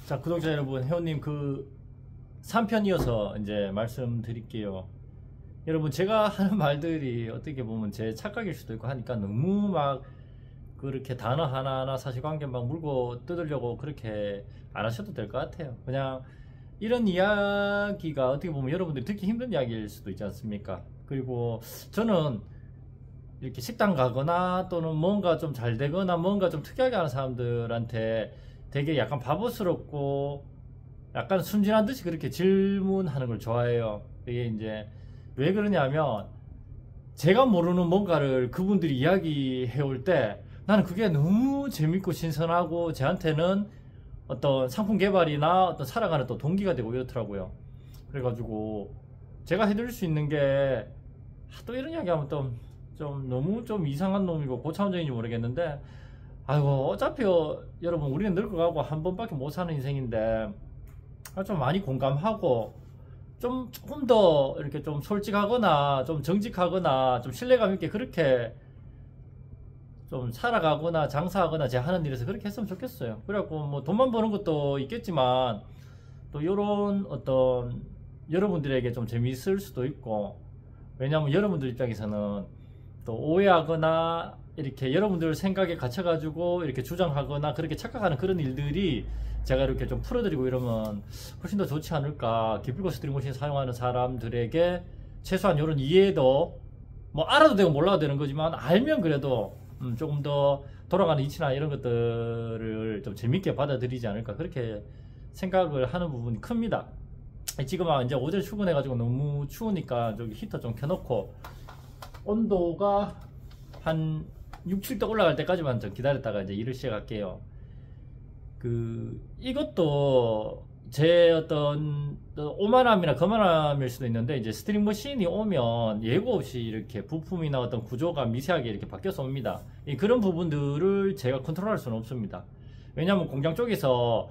자, 구독자 여러분, 회원님 그 3편 이어서 이제 말씀드릴게요. 여러분, 제가 하는 말들이 어떻게 보면 제 착각일 수도 있고 하니까 너무 막 그렇게 단어 하나하나 사실관계 막 물고 뜯으려고 그렇게 안 하셔도 될 것 같아요. 그냥 이런 이야기가 어떻게 보면 여러분들이 듣기 힘든 이야기일 수도 있지 않습니까? 그리고 저는 이렇게 식당 가거나 또는 뭔가 좀 잘 되거나 뭔가 좀 특이하게 하는 사람들한테 되게 약간 바보스럽고 약간 순진한 듯이 그렇게 질문하는 걸 좋아해요. 이게 이제 왜 그러냐면 제가 모르는 뭔가를 그분들이 이야기해 올 때 나는 그게 너무 재밌고 신선하고 저한테는 어떤 상품 개발이나 어떤 살아가는 또 동기가 되고 이렇더라고요. 그래가지고 제가 해드릴 수 있는 게 또 이런 이야기 하면 또 좀 너무 좀 이상한 놈이고 고차원적인지 모르겠는데, 아이고 어차피 여러분 우리는 늙어가고 한 번밖에 못 사는 인생인데 좀 많이 공감하고 좀 조금 더 이렇게 좀 솔직하거나 좀 정직하거나 좀 신뢰감 있게 그렇게 좀 살아가거나 장사하거나 제 하는 일에서 그렇게 했으면 좋겠어요. 그래갖고 뭐 돈만 버는 것도 있겠지만 또 요런 어떤 여러분들에게 좀 재미있을 수도 있고, 왜냐하면 여러분들 입장에서는 또 오해하거나 이렇게 여러분들 생각에 갇혀가지고 이렇게 주장하거나 그렇게 착각하는 그런 일들이 제가 이렇게 좀 풀어드리고 이러면 훨씬 더 좋지 않을까. 기필코 스트리머신 사용하는 사람들에게 최소한 이런 이해도 뭐 알아도 되고 몰라도 되는 거지만 알면 그래도 조금 더 돌아가는 이치나 이런 것들을 좀 재밌게 받아들이지 않을까, 그렇게 생각을 하는 부분이 큽니다. 지금 이제 어제 출근해가지고 너무 추우니까 저기 히터 좀 켜놓고 온도가 한 6, 7도 올라갈 때까지만 좀 기다렸다가 이제 일을 시작할게요. 이것도 제 어떤 오만함이나 거만함일 수도 있는데, 이제 스트링 머신이 오면 예고 없이 이렇게 부품이나 어떤 구조가 미세하게 이렇게 바뀌어서 옵니다. 그런 부분들을 제가 컨트롤할 수는 없습니다. 왜냐하면 공장 쪽에서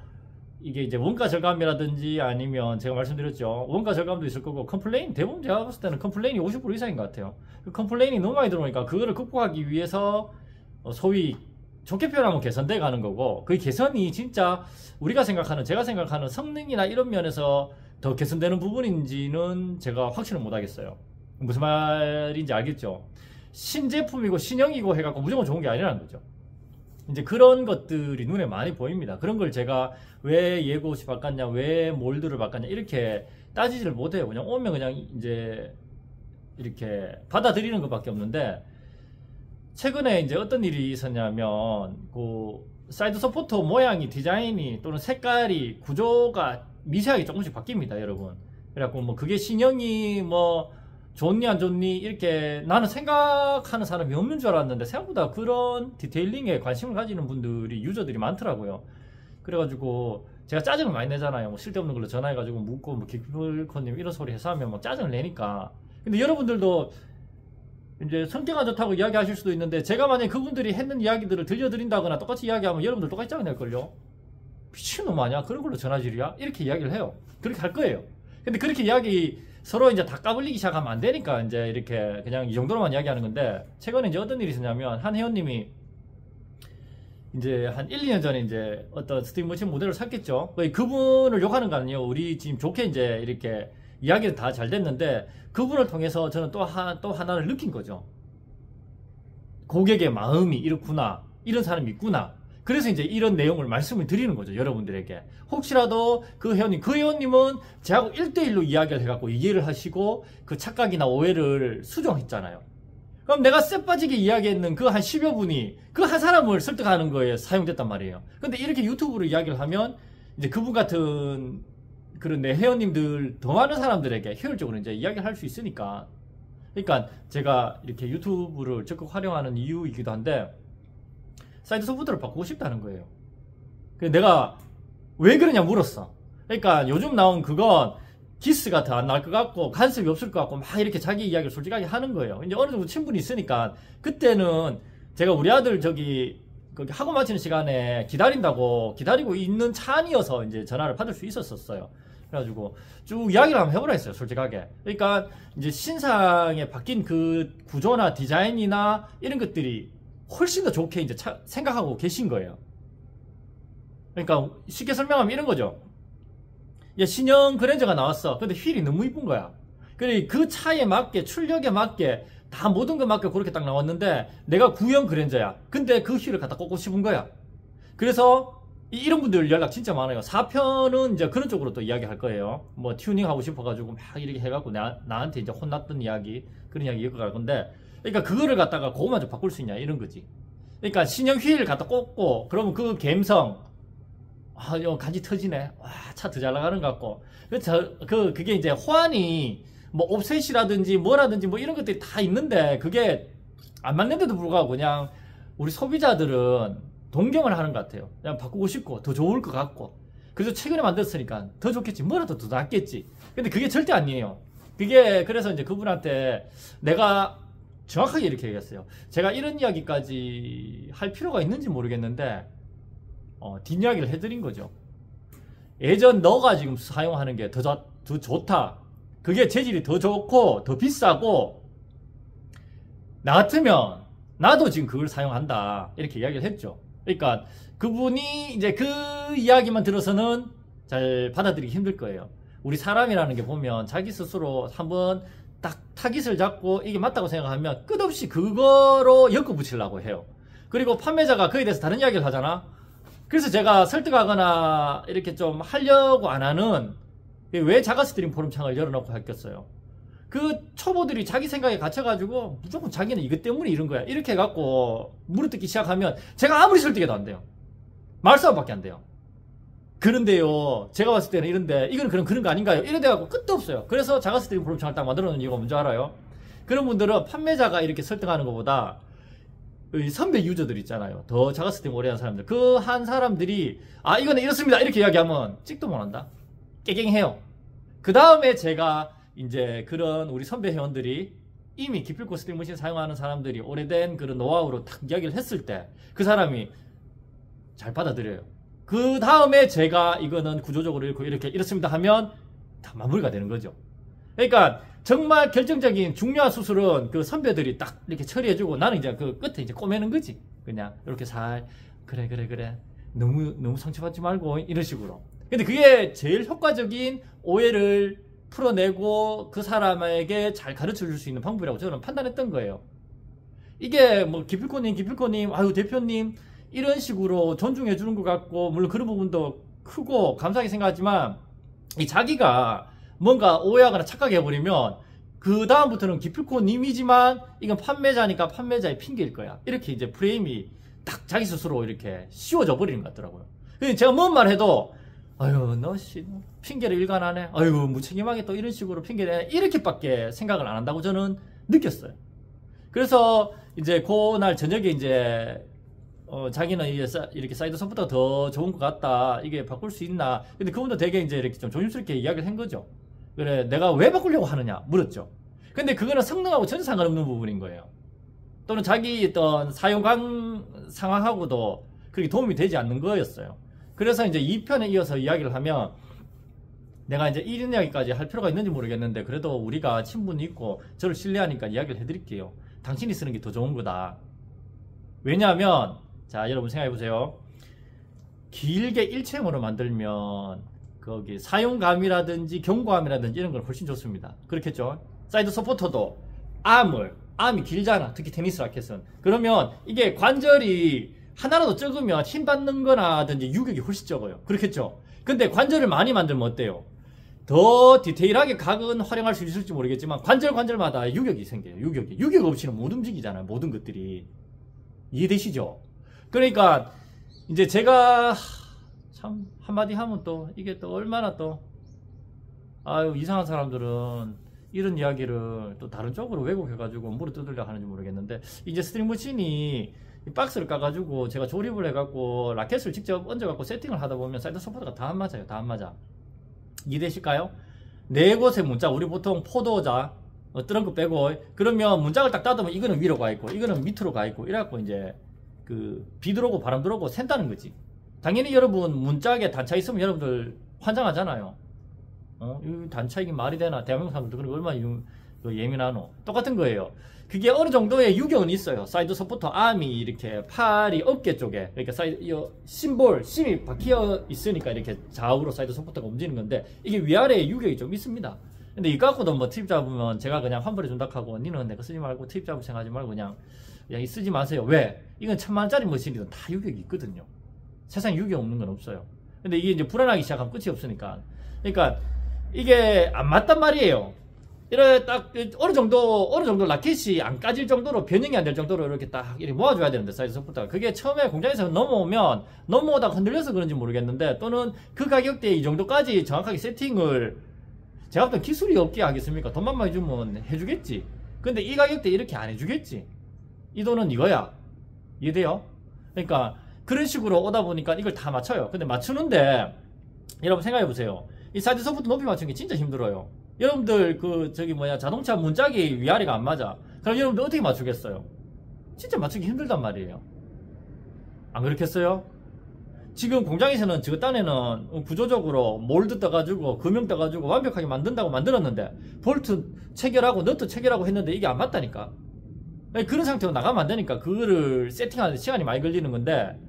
이게 이제 원가 절감이라든지 아니면 제가 말씀드렸죠, 원가 절감도 있을 거고 컴플레인, 대부분 제가 봤을 때는 컴플레인이 50% 이상인 것 같아요. 컴플레인이 너무 많이 들어오니까 그거를 극복하기 위해서 소위 좋게 표현하면 개선돼 가는 거고, 그 개선이 진짜 우리가 생각하는, 제가 생각하는 성능이나 이런 면에서 더 개선되는 부분인지는 제가 확신을 못 하겠어요. 무슨 말인지 알겠죠? 신제품이고 신형이고 해갖고 무조건 좋은 게 아니라는 거죠. 이제 그런 것들이 눈에 많이 보입니다. 그런 걸 제가 왜 예고 없이 바꿨냐, 왜 몰드를 바꿨냐 이렇게 따지지를 못해요. 그냥 오면 그냥 이제 이렇게 받아들이는 것밖에 없는데, 최근에 이제 어떤 일이 있었냐면 그 사이드 서포터 모양이, 디자인이 또는 색깔이, 구조가 미세하게 조금씩 바뀝니다, 여러분. 그래갖고 뭐 그게 신형이 뭐 좋니 안 좋니 이렇게 나는 생각하는 사람이 없는 줄 알았는데 생각보다 그런 디테일링에 관심을 가지는 분들이, 유저들이 많더라고요. 그래가지고 제가 짜증을 많이 내잖아요. 뭐 쓸데없는 걸로 전화해가지고 묻고 뭐 기필코님 이런 소리 해서 하면 막 짜증을 내니까. 근데 여러분들도 이제 성격 안 좋다고 이야기하실 수도 있는데, 제가 만약에 그분들이 했는 이야기들을 들려드린다거나 똑같이 이야기하면 여러분들 똑같이 짜증 낼걸요. 미친놈 아니야? 그런 걸로 전화질이야? 이렇게 이야기를 해요. 그렇게 할 거예요. 근데 그렇게 이야기 서로 이제 다 까불리기 시작하면 안 되니까 이제 이렇게 그냥 이 정도로만 이야기하는 건데, 최근에 이제 어떤 일이 있었냐면 한 회원님이 이제 한 1, 2년 전에 이제 어떤 스트링 머신 모델을 샀겠죠. 그분을 욕하는 거 아니에요. 우리 지금 좋게 이제 이렇게 이야기는 다 잘 됐는데, 그분을 통해서 저는 또 하나를 느낀 거죠. 고객의 마음이 이렇구나, 이런 사람이 있구나. 그래서 이제 이런 내용을 말씀을 드리는 거죠, 여러분들에게. 혹시라도 그 회원님은 저하고 1대1로 이야기를 해갖고 이해를 하시고 그 착각이나 오해를 수정했잖아요. 그럼 내가 쎄 빠지게 이야기했는 그 한 10여 분이 그 한 사람을 설득하는 거에 사용됐단 말이에요. 근데 이렇게 유튜브로 이야기를 하면 이제 그분 같은 그런 내 회원님들, 더 많은 사람들에게 효율적으로 이제 이야기를 할 수 있으니까. 그러니까 제가 이렇게 유튜브를 적극 활용하는 이유이기도 한데, 사이드 소프트를 바꾸고 싶다는 거예요. 그래서 내가 왜 그러냐 물었어. 그러니까 요즘 나온 그건 기스가 더 안 날 것 같고 간섭이 없을 것 같고 막 이렇게 자기 이야기를 솔직하게 하는 거예요. 이제 어느 정도 친분이 있으니까, 그때는 제가 우리 아들 거기 학원 마치는 시간에 기다리고 있는 차 안이어서 이제 전화를 받을 수 있었어요. 그래가지고 쭉 이야기를 한번 해보라 했어요, 솔직하게. 그러니까 이제 신상에 바뀐 그 구조나 디자인이나 이런 것들이 훨씬 더 좋게 이제 생각하고 계신 거예요. 그러니까 쉽게 설명하면 이런 거죠. 야, 신형 그랜저가 나왔어. 근데 휠이 너무 이쁜 거야. 그래, 그 차에 맞게, 출력에 맞게, 다 모든 거 맞게 그렇게 딱 나왔는데, 내가 구형 그랜저야. 근데 그 휠을 갖다 꽂고 싶은 거야. 그래서, 이런 분들 연락 진짜 많아요. 4편은 이제 그런 쪽으로 또 이야기 할 거예요. 뭐, 튜닝 하고 싶어가지고 막 이렇게 해갖고 나한테 이제 혼났던 이야기, 그런 이야기 이어갈 건데, 그러니까 그거를 갖다가 그것만 좀 바꿀 수 있냐, 이런 거지. 그러니까 신형 휠을 갖다 꽂고, 그러면 그 감성, 아, 이거 간지 터지네. 와, 차 더 잘 나가는 것 같고. 그게 이제 호환이, 뭐, 옵셋이라든지 뭐라든지 뭐 이런 것들이 다 있는데, 그게 안 맞는데도 불구하고 그냥 우리 소비자들은 동경을 하는 것 같아요. 그냥 바꾸고 싶고, 더 좋을 것 같고. 그래서 최근에 만들었으니까 더 좋겠지. 뭐라도 더 낫겠지. 근데 그게 절대 아니에요. 그게, 그래서 이제 그분한테 내가 정확하게 이렇게 얘기했어요. 제가 이런 이야기까지 할 필요가 있는지 모르겠는데, 뒷이야기를 해드린 거죠. 예전 너가 지금 사용하는 게 더 좋다. 그게 재질이 더 좋고 더 비싸고 나 같으면 나도 지금 그걸 사용한다. 이렇게 이야기를 했죠. 그러니까 그분이 이제 그 이야기만 들어서는 잘 받아들이기 힘들 거예요. 우리 사람이라는 게 보면 자기 스스로 한번 딱 타깃을 잡고 이게 맞다고 생각하면 끝없이 그거로 엮어붙이려고 해요. 그리고 판매자가 그에 대해서 다른 이야기를 하잖아. 그래서 제가 설득하거나 이렇게 좀 하려고 안 하는, 왜 자가스트림 포럼창을 열어놓고 했겠어요. 그 초보들이 자기 생각에 갇혀가지고 무조건 자기는 이것 때문에 이런 거야. 이렇게 해갖고 물어뜯기 시작하면 제가 아무리 설득해도 안 돼요. 말싸움밖에 안 돼요. 그런데요, 제가 봤을 때는 이런데 이건 그런 거 아닌가요? 이래 돼갖고 끝도 없어요. 그래서 자가스트림 포럼창을 딱 만들어 놓은 이유가 뭔지 알아요? 그런 분들은 판매자가 이렇게 설득하는 것보다 선배 유저들 있잖아요. 더 자가스트림 오래 한 사람들. 그 한 사람들이, 아, 이거는 이렇습니다. 이렇게 이야기하면 찍도 못 한다. 깨갱해요. 그 다음에 제가 이제 그런 우리 선배 회원들이 이미 기필코 스트링머신 사용하는 사람들이 오래된 그런 노하우로 딱 이야기를 했을 때 그 사람이 잘 받아들여요. 그 다음에 제가 이거는 구조적으로 이렇게 이렇습니다 하면 다 마무리가 되는 거죠. 그러니까 정말 결정적인 중요한 수술은 그 선배들이 딱 이렇게 처리해주고 나는 이제 그 끝에 이제 꼬매는 거지. 그냥 이렇게 그래. 너무 상처받지 말고 이런 식으로. 근데 그게 제일 효과적인 오해를 풀어내고 그 사람에게 잘 가르쳐 줄 수 있는 방법이라고 저는 판단했던 거예요. 이게 뭐 기필코님, 아유 대표님 이런 식으로 존중해 주는 것 같고 물론 그런 부분도 크고 감사하게 생각하지만 이 자기가 뭔가 오해하거나 착각해 버리면 그 다음부터는 기필코님이지만 이건 판매자니까 판매자의 핑계일 거야. 이렇게 이제 프레임이 딱 자기 스스로 이렇게 씌워져 버리는 것 같더라고요. 그래서 제가 뭔 말 해도 아유 너 핑계를 일관하네. 아유 무책임하게 또 이런 식으로 핑계를 이렇게밖에 생각을 안 한다고 저는 느꼈어요. 그래서 이제 그날 저녁에 이제 자기는 이렇게 사이드 소프트가 더 좋은 것 같다. 이게 바꿀 수 있나? 근데 그분도 되게 이제 이렇게 좀 조심스럽게 이야기를 한 거죠. 그래, 내가 왜 바꾸려고 하느냐? 물었죠. 근데 그거는 성능하고 전혀 상관없는 부분인 거예요. 또는 자기 어떤 사용 상황하고도 그렇게 도움이 되지 않는 거였어요. 그래서 이제 2편에 이어서 이야기를 하면 내가 이제 이런 이야기까지 할 필요가 있는지 모르겠는데 그래도 우리가 친분이 있고 저를 신뢰하니까 이야기를 해드릴게요. 당신이 쓰는 게 더 좋은 거다. 왜냐하면 자 여러분 생각해보세요. 길게 일체형으로 만들면 거기 사용감이라든지 경고함이라든지 이런 건 훨씬 좋습니다. 그렇겠죠? 사이드 서포터도 암이 길잖아. 특히 테니스 라켓은. 그러면 이게 관절이 하나라도 적으면 힘 받는 거나든지 유격이 훨씬 적어요. 그렇겠죠? 근데 관절을 많이 만들면 어때요? 더 디테일하게 각은 활용할 수 있을지 모르겠지만 관절마다 유격이 생겨요. 유격 없이는 못 움직이잖아요. 모든 것들이. 이해되시죠? 그러니까 이제 제가 참 한마디 하면 또 이게 또 얼마나 또 아유 이상한 사람들은 이런 이야기를 또 다른 쪽으로 왜곡해가지고 물어 뜯으려고 하는지 모르겠는데 이제 스트링머신이 박스를 까가지고 제가 조립을 해갖고 라켓을 직접 얹어갖고 세팅을 하다 보면 사이드 서포트가 다 안 맞아요. 다 안 맞아. 이해되실까요? 네 곳의 문짝 우리 보통 포도자 트렁크 빼고 그러면 문짝을 딱 닫으면 이거는 위로 가 있고 이거는 밑으로 가 있고 이래갖고 이제 그 비 들어오고 바람 들어오고 샌다는 거지. 당연히 여러분 문짝에 단차 있으면 여러분들 환장하잖아요. 이 단차 이게 말이 되나? 대한민국 사람들 그런 거 얼마나 그 예민한호. 똑같은 거예요. 그게 어느 정도의 유격은 있어요. 사이드 서포터 아미 이렇게 팔이 어깨 쪽에 이렇게 심이 박혀 있으니까 이렇게 좌우로 사이드 서포터가 움직이는 건데 이게 위아래에 유격이 좀 있습니다. 근데 이거 갖고도 뭐 팁 잡으면 제가 그냥 환불해 준다 하고 니는 내가 쓰지 말고 팁 잡을 생각하지 말고 그냥 쓰지 마세요. 왜? 이건 1000만원짜리 머신이든 다 유격이 있거든요. 세상에 유격 없는 건 없어요. 근데 이게 이제 불안하기 시작하면 끝이 없으니까. 그러니까 이게 안 맞단 말이에요. 이렇게 딱 어느 정도 라켓이 안 까질 정도로 변형이 안 될 정도로 이렇게 딱 이렇게 모아줘야 되는데 사이드 서포터가 그게 처음에 공장에서 넘어오다가 흔들려서 그런지 모르겠는데 또는 그 가격대에 이 정도까지 정확하게 세팅을 제가 어떤 기술이 없게 하겠습니까? 돈만 많이 주면 해주겠지. 근데 이 가격대에 이렇게 안 해주겠지. 이 돈은 이거야. 이해돼요? 그러니까 그런 식으로 오다 보니까 이걸 다 맞춰요. 근데 맞추는데 여러분 생각해 보세요. 이 사이드 서포터 높이 맞추는 게 진짜 힘들어요. 여러분들 자동차 문짝이 위아래가 안 맞아. 그럼 여러분들 어떻게 맞추겠어요? 진짜 맞추기 힘들단 말이에요. 안 그렇겠어요? 지금 공장에서는 지금 딴에는 구조적으로 몰드 떠가지고 금형 떠가지고 완벽하게 만든다고 만들었는데 볼트 체결하고 너트 체결하고 했는데 이게 안 맞다니까. 그런 상태로 나가면 안 되니까 그거를 세팅하는데 시간이 많이 걸리는 건데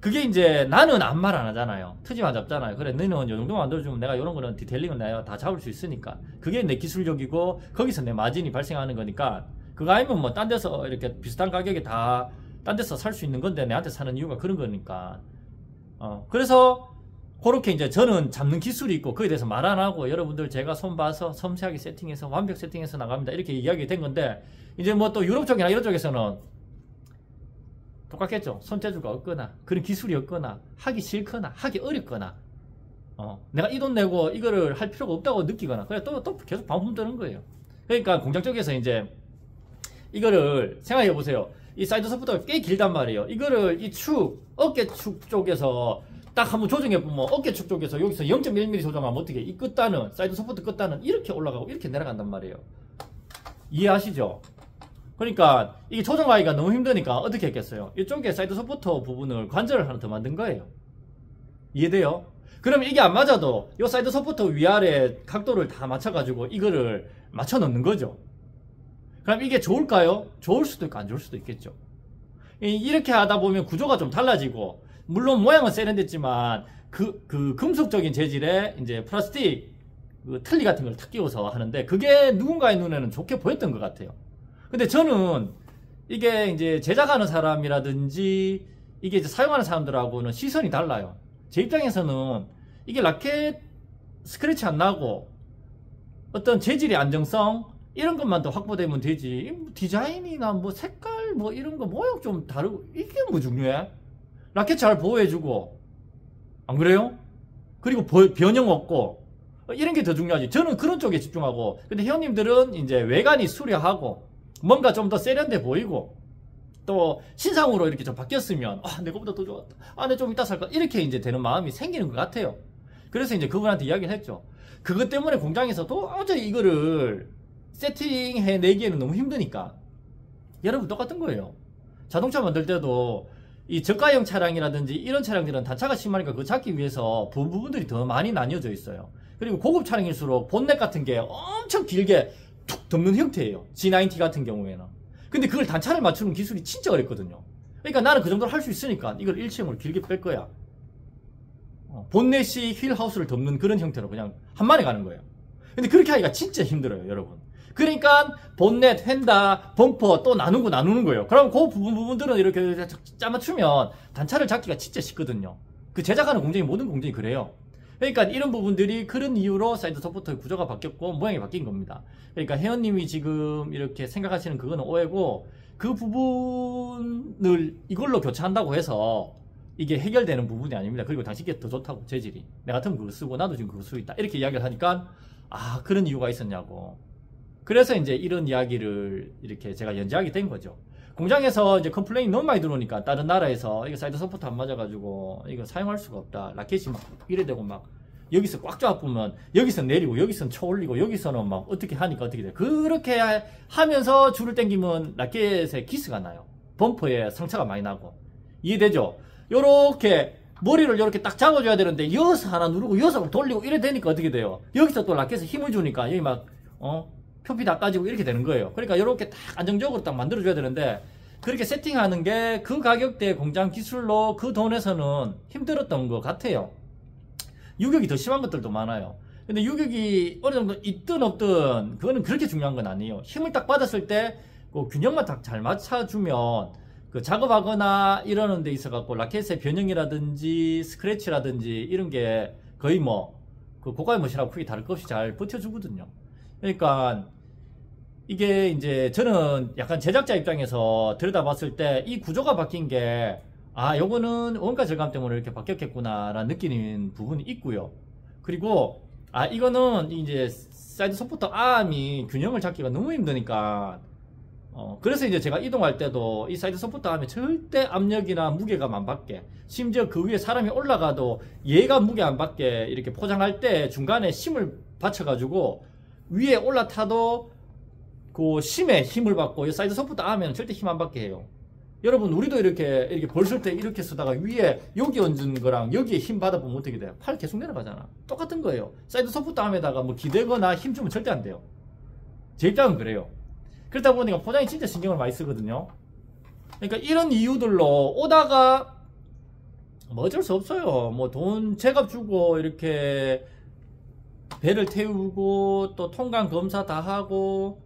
그게 이제 나는 아무 말 안 하잖아요. 트지만 잡잖아요. 그래 너는 이 정도 만들어주면 내가 이런 거는 디테일링은 내가 다 잡을 수 있으니까 그게 내 기술력이고 거기서 내 마진이 발생하는 거니까 그거 아니면 뭐 딴 데서 이렇게 비슷한 가격에 다 딴 데서 살 수 있는 건데 내한테 사는 이유가 그런 거니까 그래서 그렇게 이제 저는 잡는 기술이 있고 거기에 대해서 말 안 하고 여러분들 제가 손 봐서 섬세하게 세팅해서 완벽 세팅해서 나갑니다. 이렇게 이야기 된 건데 이제 뭐 또 유럽 쪽이나 이런 쪽에서는 똑같겠죠. 손재주가 없거나 그런 기술이 없거나 하기 싫거나 하기 어렵거나 내가 이 돈 내고 이거를 할 필요가 없다고 느끼거나 그래 또 계속 반품 뜨는 거예요. 그러니까 공장 쪽에서 이제 이거를 생각해 보세요. 이 사이드 서포터가 꽤 길단 말이에요. 이거를 이 어깨 축 쪽에서 딱 한번 조정해 보면 어깨 축 쪽에서 여기서 0.1mm 조정하면 어떻게 이 끝단은 사이드 서포터 끝단은 이렇게 올라가고 이렇게 내려간단 말이에요. 이해하시죠? 그러니까 이게 조정하기가 너무 힘드니까 어떻게 했겠어요? 이쪽에 사이드 서포터 부분을 관절을 하나 더 만든 거예요. 이해돼요? 그럼 이게 안 맞아도 이 사이드 서포터 위아래 각도를 다 맞춰가지고 이거를 맞춰 넣는 거죠. 그럼 이게 좋을까요? 좋을 수도 있고 안 좋을 수도 있겠죠. 이렇게 하다 보면 구조가 좀 달라지고 물론 모양은 세련됐지만 그 금속적인 재질의 이제 플라스틱 그 틀니 같은 걸 탁 끼워서 하는데 그게 누군가의 눈에는 좋게 보였던 것 같아요. 근데 저는 이게 이제 제작하는 사람이라든지 이게 이제 사용하는 사람들하고는 시선이 달라요. 제 입장에서는 이게 라켓 스크래치 안 나고 어떤 재질의 안정성 이런 것만 더 확보되면 되지 디자인이나 뭐 색깔 뭐 이런 거 모양 좀 다르고 이게 뭐 중요해? 라켓 잘 보호해주고 안 그래요? 그리고 변형 없고 이런 게 더 중요하지. 저는 그런 쪽에 집중하고 근데 회원님들은 이제 외관이 수려하고 뭔가 좀 더 세련돼 보이고 또 신상으로 이렇게 좀 바뀌었으면 내 거보다 더 좋았다. 내 좀 이따 살까 이렇게 이제 되는 마음이 생기는 것 같아요. 그래서 이제 그분한테 이야기를 했죠. 그것 때문에 공장에서 도저히 이거를 세팅해 내기에는 너무 힘드니까 여러분 똑같은 거예요. 자동차 만들 때도 이 저가형 차량이라든지 이런 차량들은 단차가 심하니까 그거 잡기 위해서 부분들이 더 많이 나뉘어져 있어요. 그리고 고급 차량일수록 본넷 같은 게 엄청 길게 툭 덮는 형태예요. G90 같은 경우에는. 근데 그걸 단차를 맞추는 기술이 진짜 어렵거든요. 그러니까 나는 그 정도로 할 수 있으니까 이걸 일체형으로 길게 뺄 거야. 본넷이 휠하우스를 덮는 그런 형태로 그냥 한 번에 가는 거예요. 근데 그렇게 하기가 진짜 힘들어요, 여러분. 그러니까 본넷, 휀다, 범퍼 또 나누는 거예요. 그럼 그 부분들은 이렇게 짜맞추면 단차를 잡기가 진짜 쉽거든요. 그 제작하는 공장이 모든 공장이 그래요. 그러니까 이런 부분들이 그런 이유로 사이드 서포터의 구조가 바뀌었고 모양이 바뀐 겁니다. 그러니까 회원님이 지금 이렇게 생각하시는 그거는 오해고 그 부분을 이걸로 교체한다고 해서 이게 해결되는 부분이 아닙니다. 그리고 당신께 더 좋다고 재질이. 내 같으면 그거 쓰고 나도 지금 그거 쓰고 있다. 이렇게 이야기를 하니까 그런 이유가 있었냐고. 그래서 이제 이런 이야기를 이렇게 제가 연재하게 된 거죠. 공장에서 이제 컴플레인이 너무 많이 들어오니까 다른 나라에서 이거 사이드 서포터 안 맞아가지고 이거 사용할 수가 없다. 라켓이 막 이래 되고 막 여기서 꽉 잡으면 여기서 내리고 여기서는 쳐 올리고 여기서는 막 어떻게 하니까 어떻게 돼. 그렇게 하면서 줄을 당기면 라켓에 기스가 나요. 범퍼에 상처가 많이 나고. 이해되죠? 요렇게 머리를 이렇게 딱 잡아줘야 되는데 여기서 하나 누르고 여기서 돌리고 이래 되니까 어떻게 돼요? 여기서 또 라켓에 힘을 주니까 여기 막 표피 다 까지고 이렇게 되는 거예요. 그러니까 이렇게 딱 안정적으로 딱 만들어줘야 되는데 그렇게 세팅하는 게 그 가격대 공장 기술로 그 돈에서는 힘들었던 것 같아요. 유격이 더 심한 것들도 많아요. 근데 유격이 어느 정도 있든 없든 그거는 그렇게 중요한 건 아니에요. 힘을 딱 받았을 때 그 균형만 딱 잘 맞춰주면 그 작업하거나 이러는 데 있어 갖고 라켓의 변형이라든지 스크래치라든지 이런 게 거의 뭐 그 고가의 머신하고 크게 다를 것 없이 잘 버텨주거든요. 그러니까 이게 이제 저는 약간 제작자 입장에서 들여다봤을 때 이 구조가 바뀐 게 아, 요거는 원가 절감 때문에 이렇게 바뀌었겠구나 라는 느끼는 부분이 있고요. 그리고 아, 이거는 이제 사이드 서포터 아음이 균형을 잡기가 너무 힘드니까 그래서 이제 제가 이동할 때도 이 사이드 서포터 아음에 절대 압력이나 무게감 안 받게, 심지어 그 위에 사람이 올라가도 얘가 무게 안 받게 이렇게 포장할 때 중간에 심을 받쳐가지고 위에 올라타도 그 심에 힘을 받고 이 사이드 서포터 아음에는 절대 힘 안 받게 해요. 여러분 우리도 이렇게 벌쓸 때 이렇게 쓰다가 위에 여기 얹은 거랑 여기에 힘 받아보면 어떻게 돼요? 팔 계속 내려가잖아. 똑같은 거예요. 사이드 서포터 아음에다가 뭐 기대거나 힘 주면 절대 안 돼요. 제 입장은 그래요. 그러다 보니까 포장이 진짜 신경을 많이 쓰거든요. 그러니까 이런 이유들로 오다가 뭐 어쩔 수 없어요. 뭐 돈 제값 주고 이렇게 배를 태우고 또 통관 검사 다 하고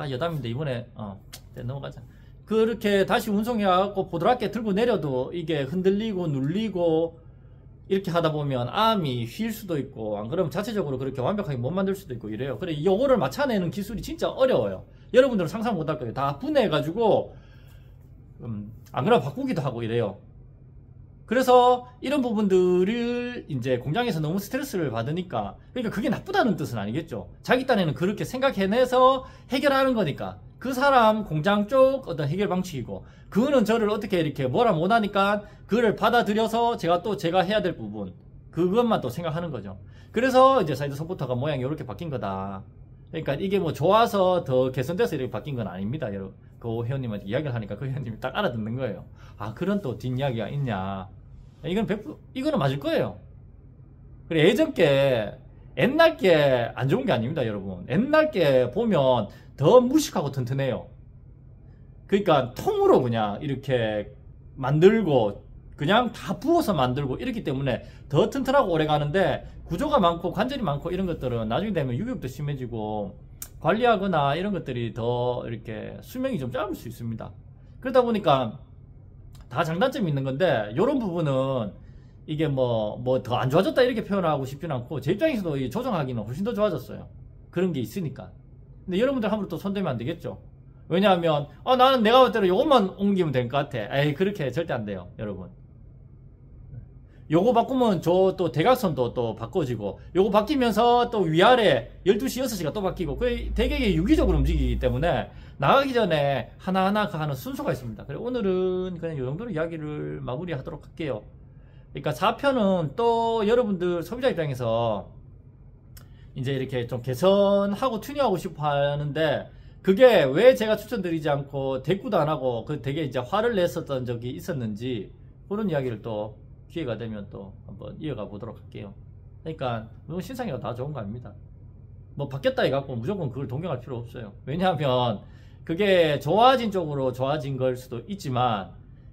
여담인데 이번에 넘어가자. 그렇게 다시 운송해갖고 보드랍게 들고 내려도 이게 흔들리고 눌리고 이렇게 하다 보면 암이 휠 수도 있고 안 그러면 자체적으로 그렇게 완벽하게 못 만들 수도 있고 이래요. 그래 요거를 맞춰내는 기술이 진짜 어려워요. 여러분들은 상상 못 할 거예요. 다 분해해가지고 안 그러면 바꾸기도 하고 이래요. 그래서 이런 부분들을 이제 공장에서 너무 스트레스를 받으니까, 그러니까 그게 나쁘다는 뜻은 아니겠죠. 자기 딴에는 그렇게 생각해내서 해결하는 거니까 그 사람 공장 쪽 어떤 해결 방식이고, 그거는 저를 어떻게 이렇게 뭐라 못하니까 그걸 받아들여서 제가 해야 될 부분, 그것만 또 생각하는 거죠. 그래서 이제 사이드 서포터가 모양이 이렇게 바뀐 거다. 그러니까 이게 뭐 좋아서 더 개선돼서 이렇게 바뀐 건 아닙니다. 여러분, 그 회원님한테 이야기를 하니까 그 회원님이 딱 알아듣는 거예요. 아, 그런 또 뒷이야기가 있냐. 이건 100%, 이거는 맞을 거예요. 그래, 예전 게, 옛날 게 안 좋은 게 아닙니다, 여러분. 옛날 게 보면 더 무식하고 튼튼해요. 그러니까 통으로 그냥 이렇게 만들고, 그냥 다 부어서 만들고 이렇기 때문에 더 튼튼하고 오래 가는데, 구조가 많고 관절이 많고 이런 것들은 나중에 되면 유격도 심해지고 관리하거나 이런 것들이 더 이렇게 수명이 좀 짧을 수 있습니다. 그러다 보니까 다 장단점이 있는 건데, 이런 부분은 이게 뭐 더 안 좋아졌다 이렇게 표현하고 싶지는 않고, 제 입장에서도 이 조정하기는 훨씬 더 좋아졌어요. 그런 게 있으니까. 근데 여러분들 함부로 또 손대면 안 되겠죠. 왜냐하면 나는 내가 볼 때는 요것만 옮기면 될 것 같아. 에이, 그렇게 절대 안 돼요, 여러분. 요거 바꾸면 저 또 대각선도 또 바꿔지고, 요거 바뀌면서 또 위아래 12시 6시가 또 바뀌고, 그 되게 유기적으로 움직이기 때문에 나가기 전에 하나하나 하는 순서가 있습니다. 그래, 오늘은 그냥 요 정도로 이야기를 마무리하도록 할게요. 그러니까 4편은 또 여러분들 소비자 입장에서 이제 이렇게 좀 개선하고 튜닝하고 싶어 하는데, 그게 왜 제가 추천드리지 않고 대꾸도 안 하고 그 되게 이제 화를 냈었던 적이 있었는지, 그런 이야기를 또 기회가 되면 또 한번 이어가 보도록 할게요. 그러니까 너무 신상이가 다 좋은 거 아닙니다. 뭐 바뀌었다 해갖고 무조건 그걸 동경할 필요 없어요. 왜냐하면 그게 좋아진 쪽으로 좋아진 걸 수도 있지만,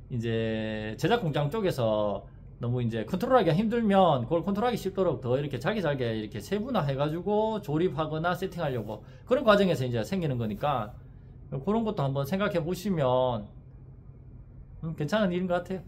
이제 제작 공장 쪽에서 너무 이제 컨트롤하기가 힘들면 그걸 컨트롤하기 쉽도록 더 이렇게 자기자기 이렇게 세분화 해가지고 조립하거나 세팅하려고, 그런 과정에서 이제 생기는 거니까 그런 것도 한번 생각해 보시면 괜찮은 일인 것 같아요.